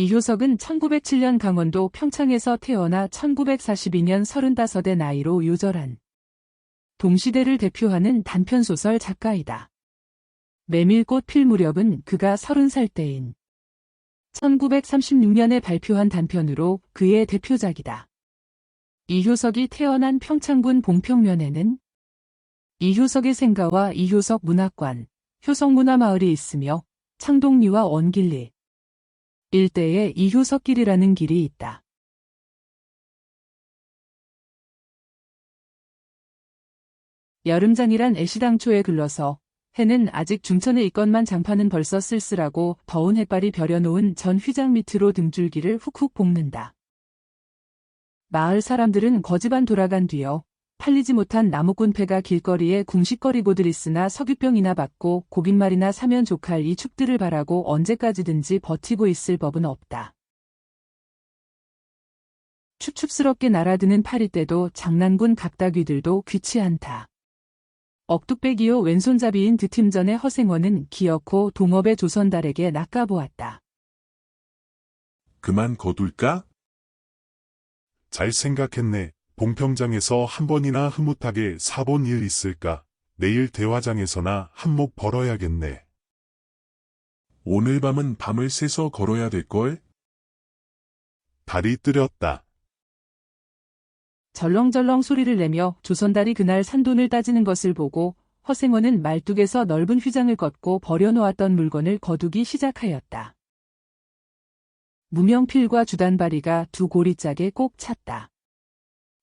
이효석은 1907년 강원도 평창에서 태어나 1942년 35의 나이로 요절한 동시대를 대표하는 단편소설 작가이다. 메밀꽃 필 무렵은 그가 30살 때인 1936년에 발표한 단편으로 그의 대표작이다. 이효석이 태어난 평창군 봉평면에는 이효석의 생가와 이효석 문학관, 효석문화마을이 있으며 창동리와 원길리 일대에 이효석길이라는 길이 있다. 여름장이란 애시당초에 글러서 해는 아직 중천에 있건만 장판은 벌써 쓸쓸하고 더운 햇발이 벼려놓은 전 휘장 밑으로 등줄기를 훅훅 볶는다. 마을 사람들은 거지반 돌아간 뒤여 팔리지 못한 나무꾼패가 길거리에 궁식거리고들 있으나 석유병이나 받고 고깃말이나 사면 족할 이 축들을 바라고 언제까지든지 버티고 있을 법은 없다. 춥춥스럽게 날아드는 파리떼도 장난군 각다귀들도 귀치 않다. 억뚝배기요 왼손잡이인 드팀전의 허생원은 기어코 동업의 조선달에게 낚아보았다. 그만 거둘까? 잘 생각했네. 봉평장에서 한 번이나 흐뭇하게 사본 일 있을까? 내일 대화장에서나 한몫 벌어야겠네. 오늘 밤은 밤을 새서 걸어야 될걸? 달이 뜨렸다. 절렁절렁 소리를 내며 조선달이 그날 산돈을 따지는 것을 보고 허생원은 말뚝에서 넓은 휘장을 걷고 버려놓았던 물건을 거두기 시작하였다. 무명필과 주단바리가 두 고리짝에 꼭 찼다.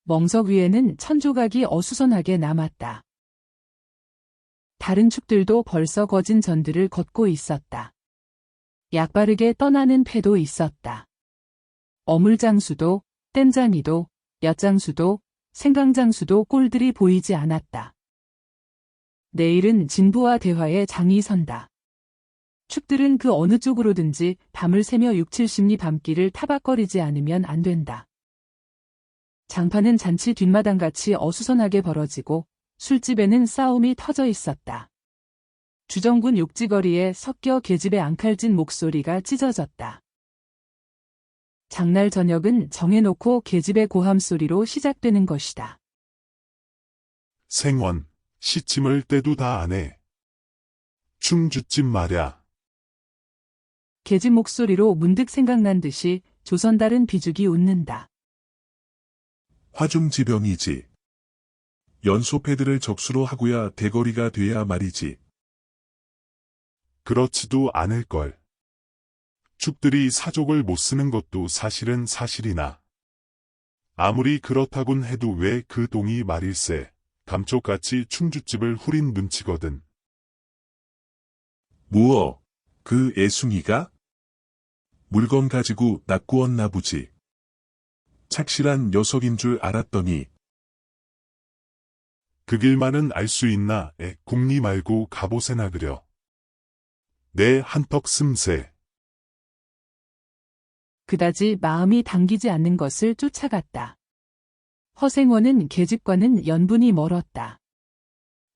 멍석 위에는 천조각이 어수선하게 남았다. 다른 축들도 벌써 거진 전들을 걷고 있었다. 약바르게 떠나는 패도 있었다. 어물장수도, 땜장이도, 엿장수도, 생강장수도 꼴들이 보이지 않았다. 내일은 진부와 대화에 장이 선다. 축들은 그 어느 쪽으로든지 밤을 새며 60-70리 밤길을 타박거리지 않으면 안 된다. 장판은 잔치 뒷마당같이 어수선하게 벌어지고 술집에는 싸움이 터져 있었다. 주정군 욕지거리에 섞여 계집의 앙칼진 목소리가 찢어졌다. 장날 저녁은 정해놓고 계집의 고함소리로 시작되는 것이다. 생원, 시침을 때도 다 안 해. 충주집 말야. 계집 목소리로 문득 생각난 듯이 조선달은 비죽이 웃는다. 화중지병이지. 연소패들을 적수로 하고야 대거리가 돼야 말이지. 그렇지도 않을걸. 축들이 사족을 못 쓰는 것도 사실은 사실이나. 아무리 그렇다곤 해도 왜 그 동이 말일세. 감쪽같이 충주집을 후린 눈치거든. 무어, 그 애숭이가? 물건 가지고 납구었나 보지. 착실한 녀석인 줄 알았더니. 그 길만은 알 수 있나. 궁리 말고 갑옷에나 그려. 내 한턱 씀새. 그다지 마음이 당기지 않는 것을 쫓아갔다. 허생원은 계집과는 연분이 멀었다.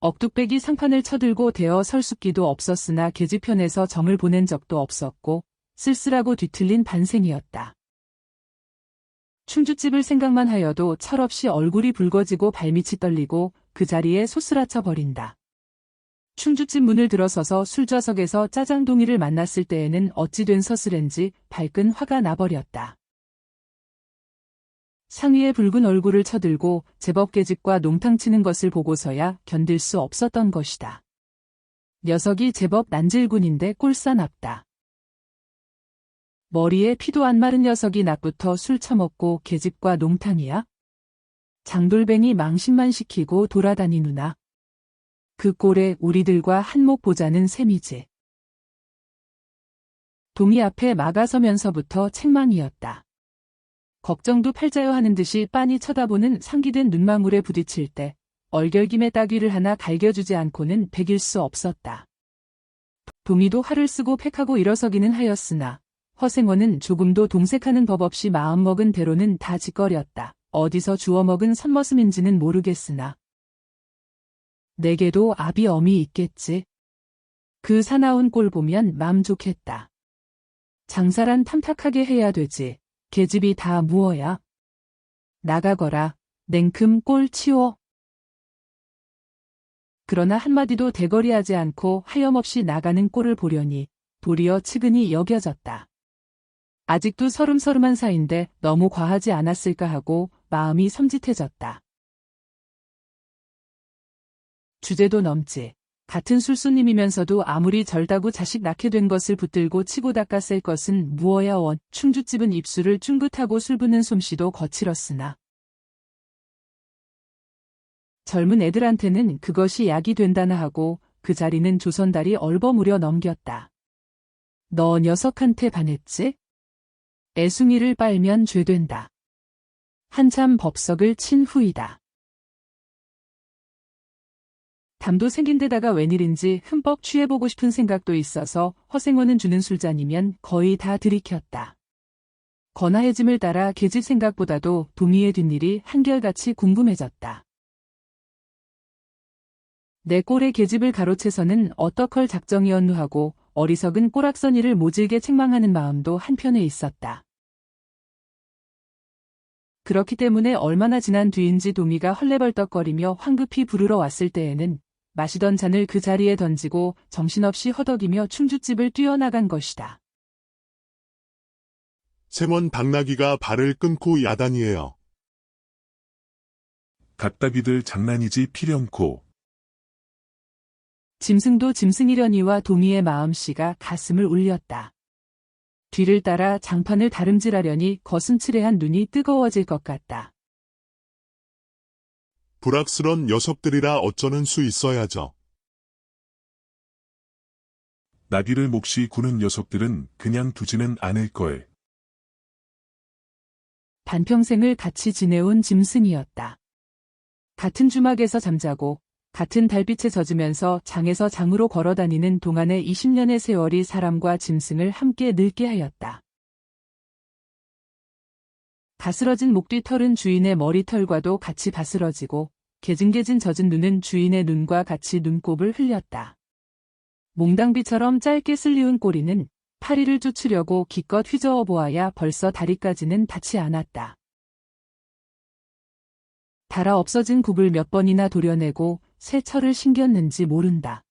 억뚝배기 상판을 쳐들고 대어 설숙기도 없었으나 계집편에서 정을 보낸 적도 없었고 쓸쓸하고 뒤틀린 반생이었다. 충주집을 생각만 하여도 철없이 얼굴이 붉어지고 발밑이 떨리고 그 자리에 소스라쳐 버린다. 충주집 문을 들어서서 술좌석에서 짜장동이를 만났을 때에는 어찌 된 서슬인지 발끈 화가 나버렸다. 상위의 붉은 얼굴을 쳐들고 제법 계집과 농탕 치는 것을 보고서야 견딜 수 없었던 것이다. 녀석이 제법 난질군인데 꼴싸납다. 머리에 피도 안 마른 녀석이 낮부터 술 처먹고 계집과 농탕이야? 장돌뱅이 망신만 시키고 돌아다니누나. 그 꼴에 우리들과 한몫 보자는 셈이지. 동이 앞에 막아서면서부터 책망이었다. 걱정도 팔자여 하는 듯이 빤히 쳐다보는 상기된 눈망울에 부딪힐 때 얼결김에 따귀를 하나 갈겨주지 않고는 배길 수 없었다. 동이도 활을 쓰고 팩하고 일어서기는 하였으나 허생원은 조금도 동색하는 법 없이 마음먹은 대로는 다 짓거렸다. 어디서 주워먹은 선머슴인지는 모르겠으나 내게도 아비 엄이 있겠지. 그 사나운 꼴 보면 맘 좋겠다. 장사란 탐탁하게 해야 되지. 계집이 다 무어야. 나가거라. 냉큼 꼴 치워. 그러나 한마디도 대거리하지 않고 하염없이 나가는 꼴을 보려니 도리어 측은히 여겨졌다. 아직도 서름서름한 사이인데 너무 과하지 않았을까 하고 마음이 섬찟해졌다. 주제도 넘지. 같은 술수님이면서도 아무리 절다고 자식 낳게 된 것을 붙들고 치고 닦았을 것은 무어야 원. 충주집은 입술을 쭝긋하고 술 붓는 솜씨도 거칠었으나 젊은 애들한테는 그것이 약이 된다나 하고 그 자리는 조선달이 얼버무려 넘겼다. 너 녀석한테 반했지? 애숭이를 빨면 죄된다. 한참 법석을 친 후이다. 담도 생긴 데다가 웬일인지 흠뻑 취해보고 싶은 생각도 있어서 허생원은 주는 술잔이면 거의 다 들이켰다. 건하해짐을 따라 계집 생각보다도 도미의 뒷일이 한결같이 궁금해졌다. 내 꼴의 계집을 가로채서는 어떡할 작정이었누 하고 어리석은 꼬락서니를 모질게 책망하는 마음도 한편에 있었다. 그렇기 때문에 얼마나 지난 뒤인지 도미가 헐레벌떡거리며 황급히 부르러 왔을 때에는 마시던 잔을 그 자리에 던지고 정신없이 허덕이며 충주집을 뛰어나간 것이다. 생원 당나귀가 발을 끊고 야단이에요. 각다비들 장난이지 필연코. 짐승도 짐승이려니와 도미의 마음씨가 가슴을 울렸다. 뒤를 따라 장판을 다름질하려니 거슴츠레한 눈이 뜨거워질 것 같다. 불악스런 녀석들이라 어쩌는 수 있어야죠. 나귀를 몹시 구는 녀석들은 그냥 두지는 않을 걸. 반평생을 같이 지내온 짐승이었다. 같은 주막에서 잠자고 같은 달빛에 젖으면서 장에서 장으로 걸어다니는 동안의 20년의 세월이 사람과 짐승을 함께 늙게 하였다. 바스러진 목뒤털은 주인의 머리털과도 같이 바스러지고 개진개진 젖은 눈은 주인의 눈과 같이 눈곱을 흘렸다. 몽당비처럼 짧게 슬리운 꼬리는 파리를 쫓으려고 기껏 휘저어 보아야 벌써 다리까지는 닿지 않았다. 달아 없어진 굽을 몇 번이나 도려내고 새 철을 신겼는지 모른다.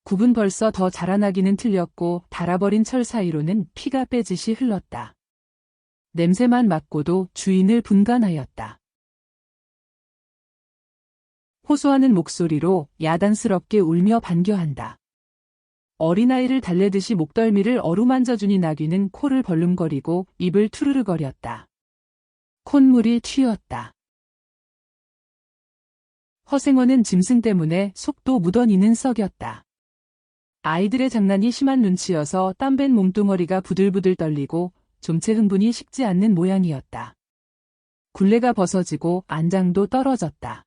굽은 벌써 더 자라나기는 틀렸고 달아버린 철 사이로는 피가 빼짓이 흘렀다. 냄새만 맡고도 주인을 분간하였다. 호소하는 목소리로 야단스럽게 울며 반겨한다. 어린아이를 달래듯이 목덜미를 어루만져주니 나귀는 코를 벌름거리고 입을 투르르거렸다. 콧물이 튀었다. 허생원은 짐승 때문에 속도 무던히는 썩였다. 아이들의 장난이 심한 눈치여서 땀밴 몸뚱어리가 부들부들 떨리고 좀채 흥분이 식지 않는 모양이었다. 굴레가 벗어지고 안장도 떨어졌다.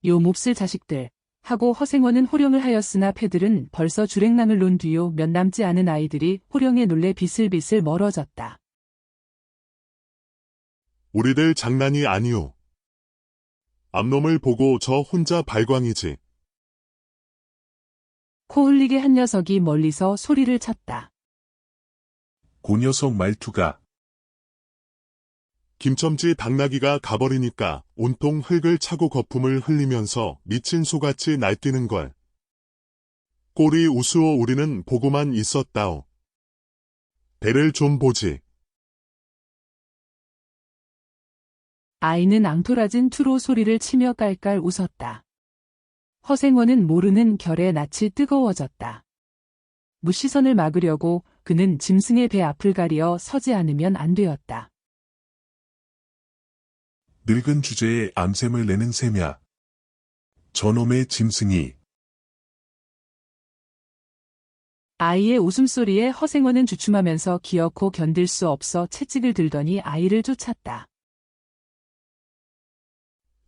요 몹쓸 자식들 하고 허생원은 호령을 하였으나 패들은 벌써 주랭랑을 놓은 뒤요 몇 남지 않은 아이들이 호령에 놀래 비슬비슬 멀어졌다. 우리들 장난이 아니오. 앞놈을 보고 저 혼자 발광이지. 코 흘리게 한 녀석이 멀리서 소리를 쳤다. 고 녀석 말투가. 김첨지 당나귀가 가버리니까 온통 흙을 차고 거품을 흘리면서 미친 소같이 날뛰는걸. 꼴이 우스워 우리는 보고만 있었다오. 배를 좀 보지. 아이는 앙토라진 투로 소리를 치며 깔깔 웃었다. 허생원은 모르는 결에 낯이 뜨거워졌다. 무시선을 막으려고 그는 짐승의 배 앞을 가리어 서지 않으면 안 되었다. 늙은 주제에 암샘을 내는 셈이야. 저놈의 짐승이. 아이의 웃음소리에 허생원은 주춤하면서 기어코 견딜 수 없어 채찍을 들더니 아이를 쫓았다.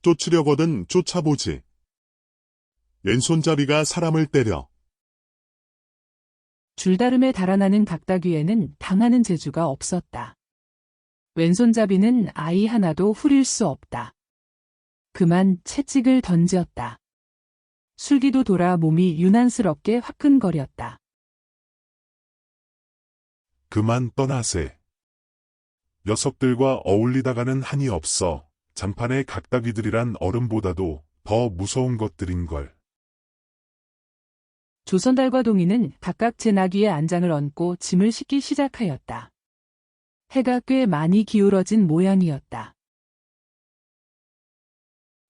쫓으려거든 쫓아보지. 왼손잡이가 사람을 때려. 줄다름에 달아나는 각다귀에는 당하는 재주가 없었다. 왼손잡이는 아이 하나도 후릴 수 없다. 그만 채찍을 던졌다. 술기도 돌아 몸이 유난스럽게 화끈거렸다. 그만 떠나세. 녀석들과 어울리다가는 한이 없어. 장판의 각다귀들이란 얼음보다도 더 무서운 것들인걸. 조선달과 동이는 각각 제 나귀의 안장을 얹고 짐을 싣기 시작하였다. 해가 꽤 많이 기울어진 모양이었다.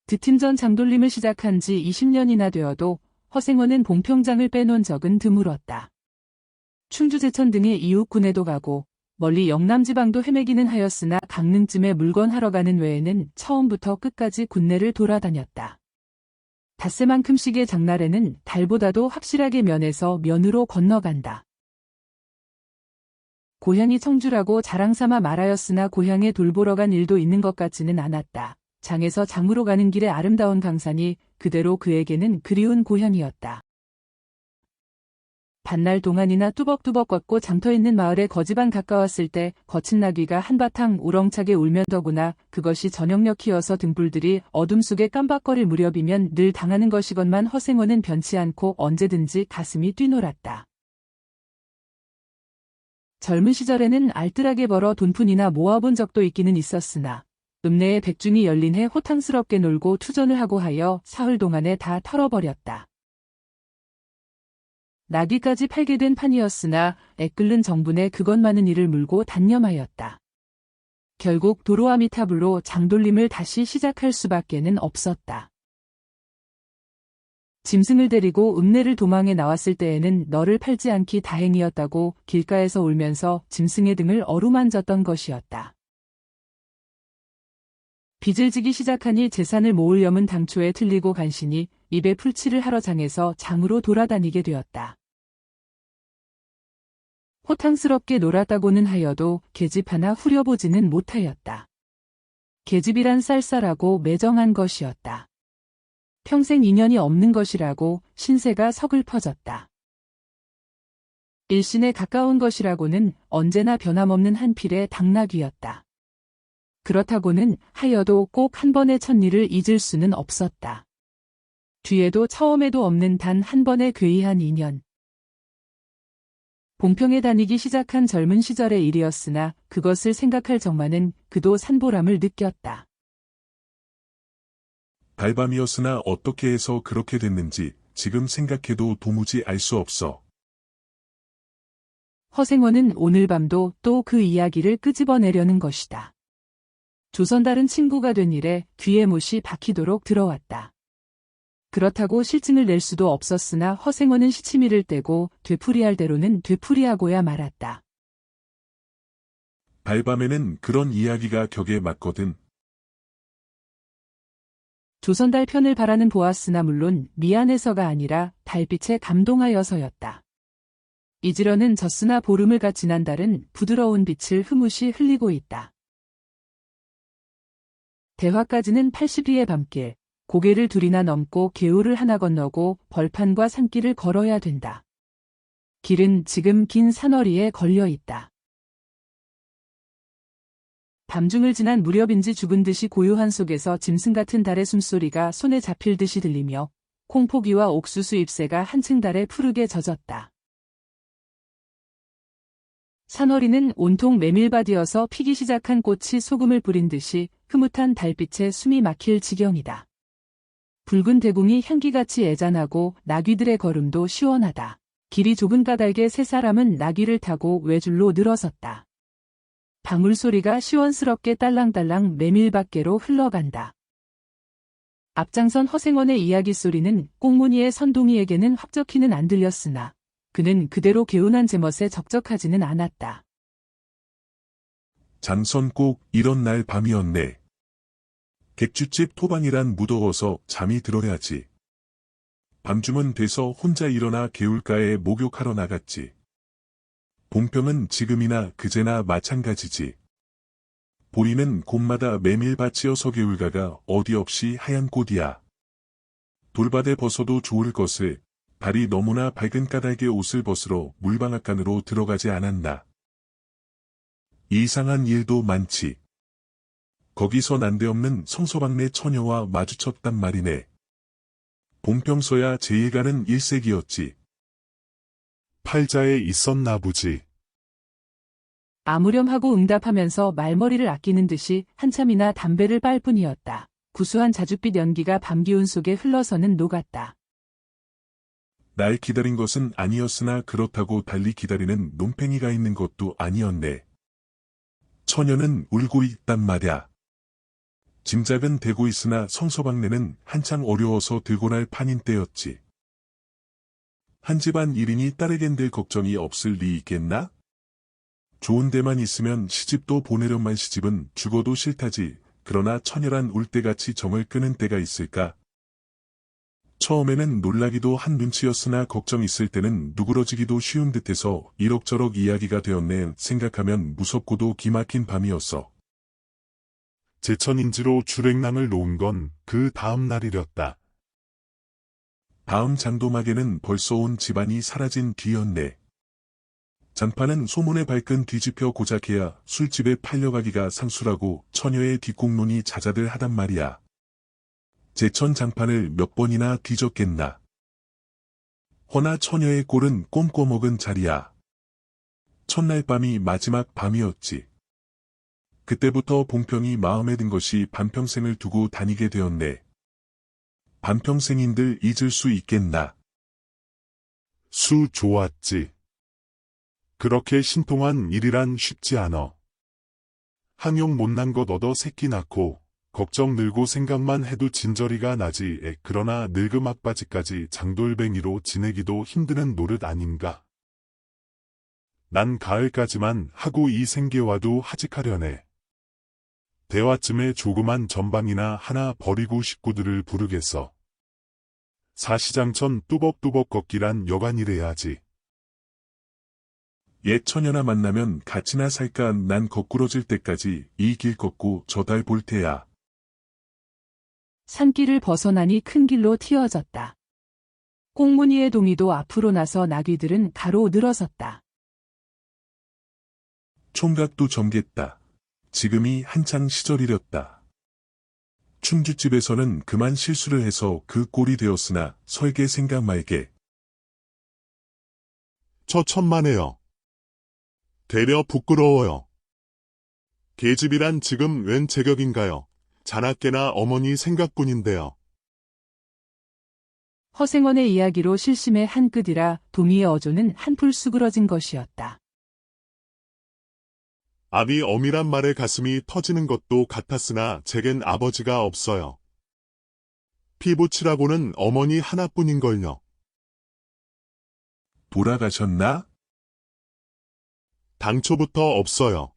드팀전 장돌림을 시작한 지 20년이나 되어도 허생원은 봉평장을 빼놓은 적은 드물었다. 충주 제천 등의 이웃군에도 가고 멀리 영남지방도 헤매기는 하였으나 강릉쯤에 물건 하러 가는 외에는 처음부터 끝까지 군내를 돌아다녔다. 닷새만큼씩의 장날에는 달보다도 확실하게 면에서 면으로 건너간다. 고향이 청주라고 자랑삼아 말하였으나 고향에 돌보러 간 일도 있는 것 같지는 않았다. 장에서 장으로 가는 길의 아름다운 강산이 그대로 그에게는 그리운 고향이었다. 반날 동안이나 뚜벅뚜벅 걷고 장터 있는 마을에 거지반 가까웠을 때 거친 나귀가 한바탕 우렁차게 울면 더구나 그것이 저녁녘이어서 등불들이 어둠 속에 깜박거릴 무렵이면 늘 당하는 것이건만 허생원은 변치 않고 언제든지 가슴이 뛰놀았다. 젊은 시절에는 알뜰하게 벌어 돈푼이나 모아본 적도 있기는 있었으나 읍내에 백중이 열린 해 호탕스럽게 놀고 투전을 하고 하여 사흘 동안에 다 털어버렸다. 나귀까지 팔게 된 판이었으나 애끓는 정분에 그것만은 이를 물고 단념하였다. 결국 도로아미타불로 장돌림을 다시 시작할 수밖에는 없었다. 짐승을 데리고 읍내를 도망해 나왔을 때에는 너를 팔지 않기 다행이었다고 길가에서 울면서 짐승의 등을 어루만졌던 것이었다. 빚을 지기 시작하니 재산을 모으려면 당초에 틀리고 간신히 입에 풀칠을 하러 장에서 장으로 돌아다니게 되었다. 호탕스럽게 놀았다고는 하여도 계집 하나 후려보지는 못하였다. 계집이란 쌀쌀하고 매정한 것이었다. 평생 인연이 없는 것이라고 신세가 서글퍼졌다. 일신에 가까운 것이라고는 언제나 변함없는 한 필의 당나귀였다. 그렇다고는 하여도 꼭 한 번의 첫일을 잊을 수는 없었다. 뒤에도 처음에도 없는 단 한 번의 괴이한 인연. 봉평에 다니기 시작한 젊은 시절의 일이었으나 그것을 생각할 정만은 그도 산보람을 느꼈다. 달밤이었으나 어떻게 해서 그렇게 됐는지 지금 생각해도 도무지 알 수 없어. 허생원은 오늘 밤도 또 그 이야기를 끄집어내려는 것이다. 조선달은 친구가 된 일에 귀에 못이 박히도록 들어왔다. 그렇다고 실증을 낼 수도 없었으나 허생원은 시치미를 떼고 되풀이할 대로는 되풀이하고야 말았다. 달밤에는 그런 이야기가 격에 맞거든. 조선달 편을 바라는 보았으나 물론 미안해서가 아니라 달빛에 감동하여서였다. 이지러는 젖으나 보름을 갓 지난 달은 부드러운 빛을 흐뭇이 흘리고 있다. 대화까지는 80리의 밤길, 고개를 둘이나 넘고 개울을 하나 건너고 벌판과 산길을 걸어야 된다. 길은 지금 긴 산허리에 걸려 있다. 밤중을 지난 무렵인지 죽은 듯이 고요한 속에서 짐승 같은 달의 숨소리가 손에 잡힐 듯이 들리며 콩포기와 옥수수 잎새가 한층 달에 푸르게 젖었다. 산허리는 온통 메밀밭이어서 피기 시작한 꽃이 소금을 뿌린 듯이 흐뭇한 달빛에 숨이 막힐 지경이다. 붉은 대궁이 향기같이 애잔하고 나귀들의 걸음도 시원하다. 길이 좁은 까닭에 세 사람은 나귀를 타고 외줄로 늘어섰다. 방울소리가 시원스럽게 딸랑딸랑 메밀밭계로 흘러간다. 앞장선 허생원의 이야기 소리는 꽁무니의 선동이에게는 확적히는 안 들렸으나 그는 그대로 개운한 제멋에 적적하지는 않았다. 장선 꼭 이런 날 밤이었네. 객주집 토방이란 무더워서 잠이 들어야지. 밤중은 돼서 혼자 일어나 개울가에 목욕하러 나갔지. 봉평은 지금이나 그제나 마찬가지지. 보이는 곳마다 메밀밭이어서 개울가가 어디 없이 하얀 곳이야. 돌밭에 벗어도 좋을 것을 발이 너무나 밝은 까닭에 옷을 벗으러 물방앗간으로 들어가지 않았나. 이상한 일도 많지. 거기서 난데없는 성서방네 처녀와 마주쳤단 말이네. 봉평서야 제일 가는 일색이었지. 팔자에 있었나 보지. 아무렴하고 응답하면서 말머리를 아끼는 듯이 한참이나 담배를 빨 뿐이었다. 구수한 자줏빛 연기가 밤 기운 속에 흘러서는 녹았다. 날 기다린 것은 아니었으나 그렇다고 달리 기다리는 논팽이가 있는 것도 아니었네. 처녀는 울고 있단 말야. 짐작은 되고 있으나 성서방네는 한창 어려워서 들고 날 판인 때였지. 한 집안 1인이 딸에겐 될 걱정이 없을 리 있겠나? 좋은 데만 있으면 시집도 보내련만 시집은 죽어도 싫다지. 그러나 처녀란 울때같이 정을 끄는 때가 있을까? 처음에는 놀라기도 한 눈치였으나 걱정 있을 때는 누그러지기도 쉬운 듯해서 이럭저럭 이야기가 되었네. 생각하면 무섭고도 기막힌 밤이었어. 제천인지로 주랭랑을 놓은 건 그 다음 날이렸다. 다음 장도막에는 벌써 온 집안이 사라진 뒤였네. 장판은 소문에 발끈 뒤집혀 고작해야 술집에 팔려가기가 상수라고 처녀의 뒷공론이 자자들 하단 말이야. 제천 장판을 몇 번이나 뒤졌겠나. 허나 처녀의 꼴은 꼼꼼먹은 자리야. 첫날 밤이 마지막 밤이었지. 그때부터 봉평이 마음에 든 것이 반평생을 두고 다니게 되었네. 반평생인들 잊을 수 있겠나. 수 좋았지. 그렇게 신통한 일이란 쉽지 않어. 항용 못난 것 얻어 새끼 낳고 걱정 늘고 생각만 해도 진저리가 나지. 그러나 늙음 막바지까지 장돌뱅이로 지내기도 힘드는 노릇 아닌가. 난 가을까지만 하고 이 생계와도 하직하려네. 대화쯤에 조그만 전방이나 하나 버리고 식구들을 부르겠어. 사시장천 뚜벅뚜벅 걷기란 여간이래야지. 옛 처녀나 만나면 같이나 살까. 난 거꾸러질 때까지 이 길 걷고 저 달 볼 테야. 산길을 벗어나니 큰 길로 튀어졌다. 꽁무니의 동이도 앞으로 나서 나귀들은 가로 늘어섰다. 총각도 점겠다. 지금이 한창 시절이렸다. 춤주집에서는 그만 실수를 해서 그 꼴이 되었으나 설계 생각 말게. 저 천만에요. 되려 부끄러워요. 계집이란 지금 웬 제격인가요? 자나깨나 어머니 생각뿐인데요. 허생원의 이야기로 실심의 한 끗이라 동이의 어조는 한풀 수그러진 것이었다. 아비 어미란 말에 가슴이 터지는 것도 같았으나 제겐 아버지가 없어요. 피부치라고는 어머니 하나뿐인걸요. 돌아가셨나? 당초부터 없어요.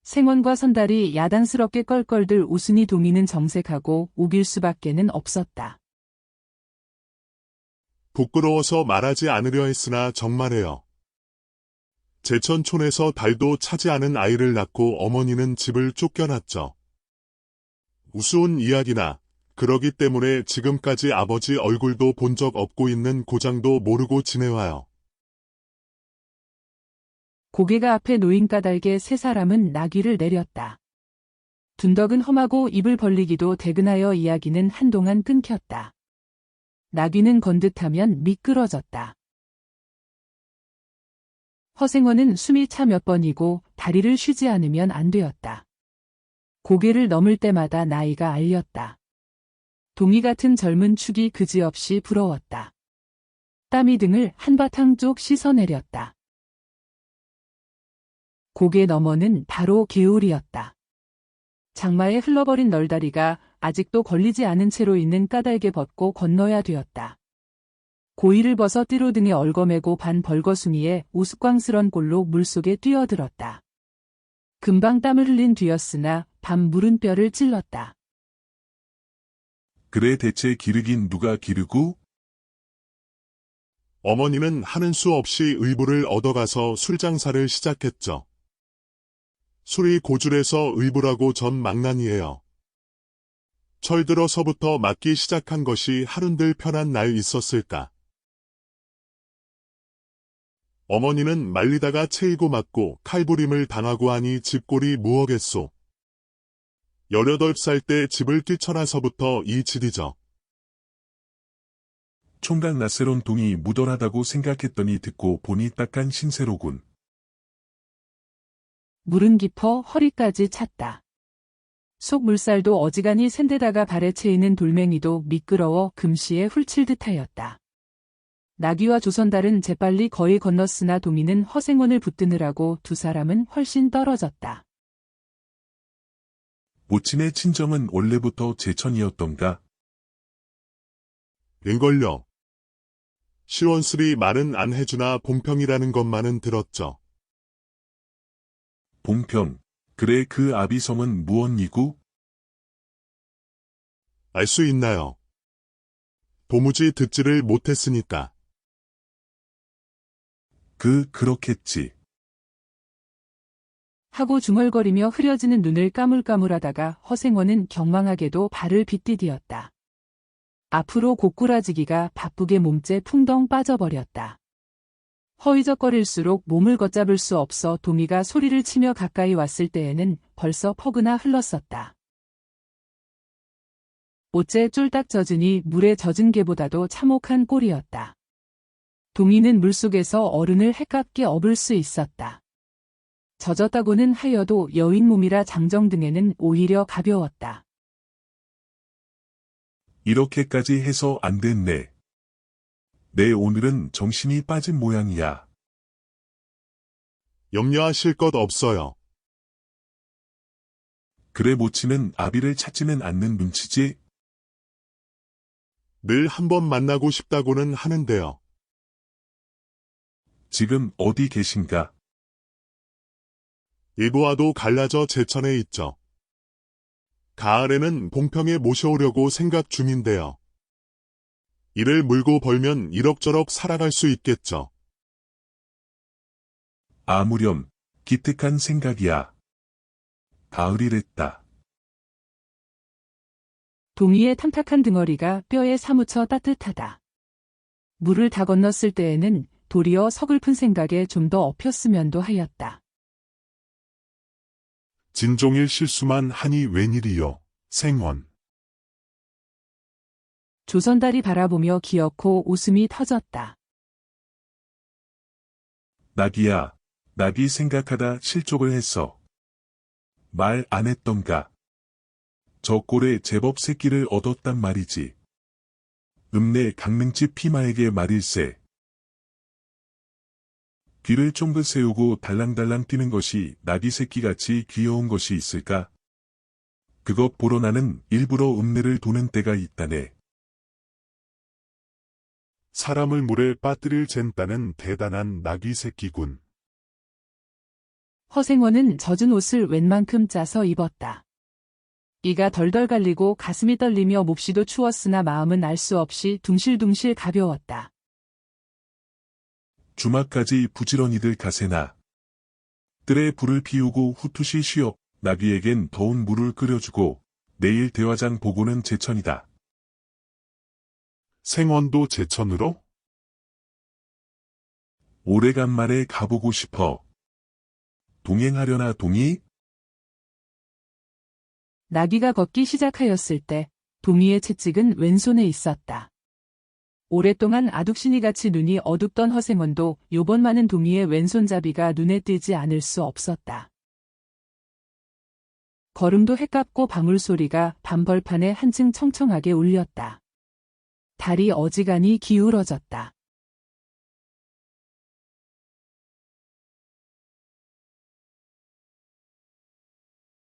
생원과 선달이 야단스럽게 껄껄들 웃으니 동이는 정색하고 우길 수밖에는 없었다. 부끄러워서 말하지 않으려 했으나 정말해요. 제천촌에서 달도 차지 않은 아이를 낳고 어머니는 집을 쫓겨났죠. 우스운 이야기나 그러기 때문에 지금까지 아버지 얼굴도 본 적 없고 있는 고장도 모르고 지내와요. 고개가 앞에 놓인 까닭에 세 사람은 나귀를 내렸다. 둔덕은 험하고 입을 벌리기도 대근하여 이야기는 한동안 끊겼다. 나귀는 건듯하면 미끄러졌다. 허생원은 숨이 차 몇 번이고 다리를 쉬지 않으면 안 되었다. 고개를 넘을 때마다 나이가 알렸다. 동이 같은 젊은 축이 그지없이 부러웠다. 땀이 등을 한바탕 쪽 씻어내렸다. 고개 너머는 바로 개울이었다. 장마에 흘러버린 널다리가 아직도 걸리지 않은 채로 있는 까닭에 벗고 건너야 되었다. 고이를 벗어 띠로 등에 얽어매고 반 벌거숭이에 우스꽝스런 꼴로 물속에 뛰어들었다. 금방 땀을 흘린 뒤였으나 밤 무른 뼈를 찔렀다. 그래 대체 기르긴 누가 기르고? 어머니는 하는 수 없이 의부를 얻어가서 술장사를 시작했죠. 술이 고줄해서 의부라고 전 망난이에요. 철들어서부터 맞기 시작한 것이 하룬들 편한 날 있었을까. 어머니는 말리다가 채이고 맞고 칼부림을 당하고 하니 집골이 무엇겠소. 18살 때 집을 뛰쳐나서부터 이 질이죠. 총각 낯세론 동이 무던하다고 생각했더니 듣고 보니 딱한 신세로군. 물은 깊어 허리까지 찼다. 속 물살도 어지간히 샌데다가 발에 채이는 돌멩이도 미끄러워 금시에 훌칠 듯하였다. 나귀와 조선달은 재빨리 거의 건넜으나 동이는 허생원을 붙드느라고 두 사람은 훨씬 떨어졌다. 모친의 친정은 원래부터 제천이었던가? 웬걸요. 시원스리 말은 안 해주나 봉평이라는 것만은 들었죠. 봉평, 그래 그 아비성은 무언이구? 알 수 있나요? 도무지 듣지를 못했으니까. 그렇겠지. 하고 중얼거리며 흐려지는 눈을 까물까물하다가 허생원은 경망하게도 발을 빗디디었다. 앞으로 고꾸라지기가 바쁘게 몸째 풍덩 빠져버렸다. 허위적거릴수록 몸을 걷잡을 수 없어 동이가 소리를 치며 가까이 왔을 때에는 벌써 퍼그나 흘렀었다. 옷째 쫄딱 젖으니 물에 젖은 개보다도 참혹한 꼴이었다. 동이는 물속에서 어른을 해깝게 업을 수 있었다. 젖었다고는 하여도 여인 몸이라 장정등에는 오히려 가벼웠다. 이렇게까지 해서 안 됐네. 내 오늘은 정신이 빠진 모양이야. 염려하실 것 없어요. 그래 모친은 아비를 찾지는 않는 눈치지? 늘 한번 만나고 싶다고는 하는데요. 지금 어디 계신가? 일부와도 갈라져 제천에 있죠. 가을에는 봉평에 모셔오려고 생각 중인데요. 이를 물고 벌면 이럭저럭 살아갈 수 있겠죠. 아무렴, 기특한 생각이야. 가을이랬다. 동이의 탐탁한 등어리가 뼈에 사무쳐 따뜻하다. 물을 다 건넜을 때에는 도리어 서글픈 생각에 좀 더 엎였으면도 하였다. 진종일 실수만 하니 웬일이요, 생원. 조선달이 바라보며 기어코 웃음이 터졌다. 나귀야, 나귀 생각하다 실족을 했어. 말 안 했던가. 저 꼴에 제법 새끼를 얻었단 말이지. 읍내 강릉집 피마에게 말일세. 귀를 쫑긋 세우고 달랑달랑 뛰는 것이 나귀 새끼같이 귀여운 것이 있을까? 그것 보러 나는 일부러 읍내를 도는 때가 있다네. 사람을 물에 빠뜨릴 젠따는 대단한 나귀 새끼군. 허생원은 젖은 옷을 웬만큼 짜서 입었다. 이가 덜덜 갈리고 가슴이 떨리며 몹시도 추웠으나 마음은 알 수 없이 둥실둥실 가벼웠다. 주막까지 부지런히들 가세나. 뜰에 불을 피우고 후투시 쉬어 나귀에겐 더운 물을 끓여주고 내일 대화장 보고는 제천이다. 생원도 제천으로? 오래간만에 가보고 싶어. 동행하려나 동이? 나귀가 걷기 시작하였을 때 동이의 채찍은 왼손에 있었다. 오랫동안 아둑신이같이 눈이 어둡던 허생원도 요번만은 동이의 왼손잡이가 눈에 띄지 않을 수 없었다. 걸음도 해깝고 방울소리가 밤벌판에 한층 청청하게 울렸다. 달이 어지간히 기울어졌다.